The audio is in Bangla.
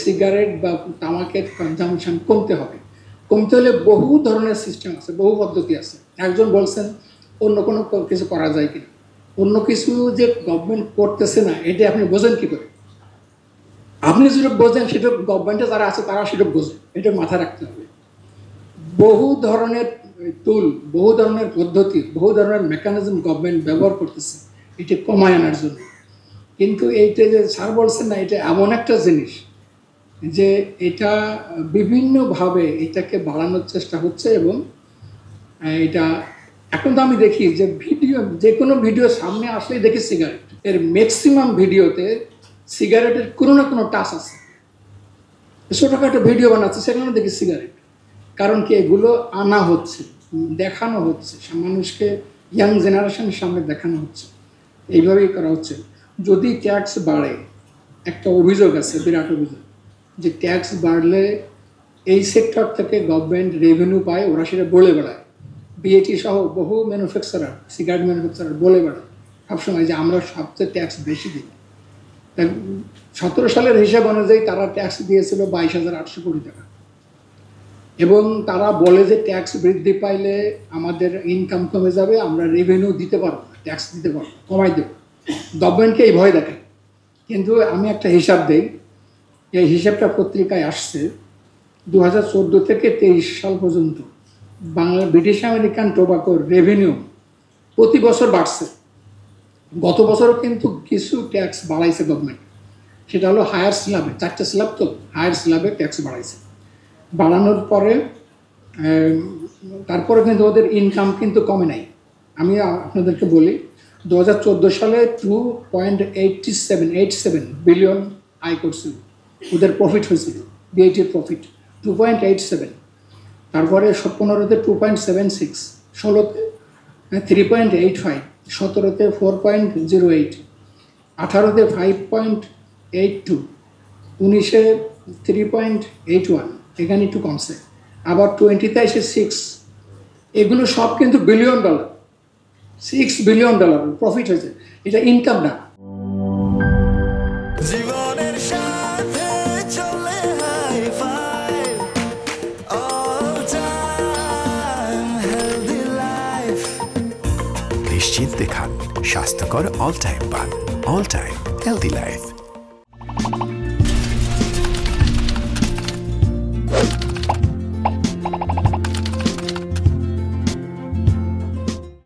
সিগারেট বা তামাকের কনজামশন কমতে হবে। কমতে হলে বহু ধরনের সিস্টেম আছে, বহু পদ্ধতি আছে। একজন বলছেন অন্য কোনো কিছু করা যায় কিনা। অন্য কিছু যে গভর্নমেন্ট করতেছে না, এটা আপনি বোঝেন কী করে? আপনি যেটা বোঝেন সেটা গভর্নমেন্টে যারা আছে তারা সেটা বোঝে, এটা মাথায় রাখতে হবে। বহু ধরনের টুল, বহু ধরনের পদ্ধতি, বহু ধরনের মেকানিজম গভর্নমেন্ট ব্যবহার করতেছে এটা কমায় আনার জন্য। কিন্তু এইটা যে স্যার বলছেন না, এটা এমন একটা জিনিস যে এটা বিভিন্নভাবে এটাকে বাড়ানোর চেষ্টা হচ্ছে। এবং এটা এখন তো আমি দেখি যে ভিডিও, যে কোনো ভিডিও সামনে আসলেই দেখি সিগারেট। এর ম্যাক্সিমাম ভিডিওতে সিগারেটের কোনো না কোনো টাচ আছে। ছোটোখাটো ভিডিও বানাচ্ছে সেখানে দেখি সিগারেট। কারণ কি, এগুলো আনা হচ্ছে, দেখানো হচ্ছে, মানুষকে, ইয়াং জেনারেশনের সামনে দেখানো হচ্ছে, এইভাবেই করা হচ্ছে। যদি ট্যাক্স বাড়ে, একটা অভিযোগ আছে, বিরাট অভিযোগ, যে ট্যাক্স বাড়লে এই সেক্টর থেকে গভর্নমেন্ট রেভিনিউ পায়, ওরা সেটা বলে বেড়ায়। বিএটি সহ বহু ম্যানুফ্যাকচারার, সিগারেট ম্যানুফ্যাকচারার বলে বেড়ায় সবসময় যে আমরা সবচেয়ে ট্যাক্স বেশি দিই। 17 সালের হিসাব অনুযায়ী তারা ট্যাক্স দিয়েছিল 22,800 কোটি টাকা। এবং তারা বলে যে ট্যাক্স বৃদ্ধি পাইলে আমাদের ইনকাম কমে যাবে, আমরা রেভিনিউ দিতে পারবো না, ট্যাক্স দিতে পারবো, কমাই দেবো, গভর্নমেন্টকে এই ভয় দেখায়। কিন্তু আমি একটা হিসাব দিই, এই হিসাবটা পত্রিকায় আসছে 2014 থেকে 23 সাল পর্যন্ত ব্রিটিশ আমেরিকান টোবাকোর রেভিনিউ প্রতি বছর বাড়ছে। গত বছরও কিন্তু কিছু ট্যাক্স বাড়াইছে গভর্নমেন্ট, সেটা হলো হায়ার স্ল্যাবে, 4টে স্ল্যাব, তো হায়ার স্ল্যাবে ট্যাক্স বাড়াইছে। বাড়ানোর পরে তারপরে কিন্তু ওদের ইনকাম কিন্তু কমে নাই। আমি আপনাদেরকে বলি, 2014 সালে 2.87 বিলিয়ন আয় করছিল, ওদের প্রফিট হয়েছিল, বিআইটির প্রফিট 2.87। তারপরে 15-তে 2.76, 16-তে 3.85, 17-তে 4.08, 18-তে 5.82, 19-এ 3.81, এখানে একটু কমছে, আবার 20-তে এসে 6। এগুলো সব কিন্তু বিলিয়ন ডলার, $6 বিলিয়ন প্রফিট হয়েছে, এটা ইনকাম না। জীবনের সাথে চলে high five, all time healthy life. নিশ্চিন্তে খান স্বাস্থ্যকর অল টাইম পান, অল টাইম হেলদি লাইফ।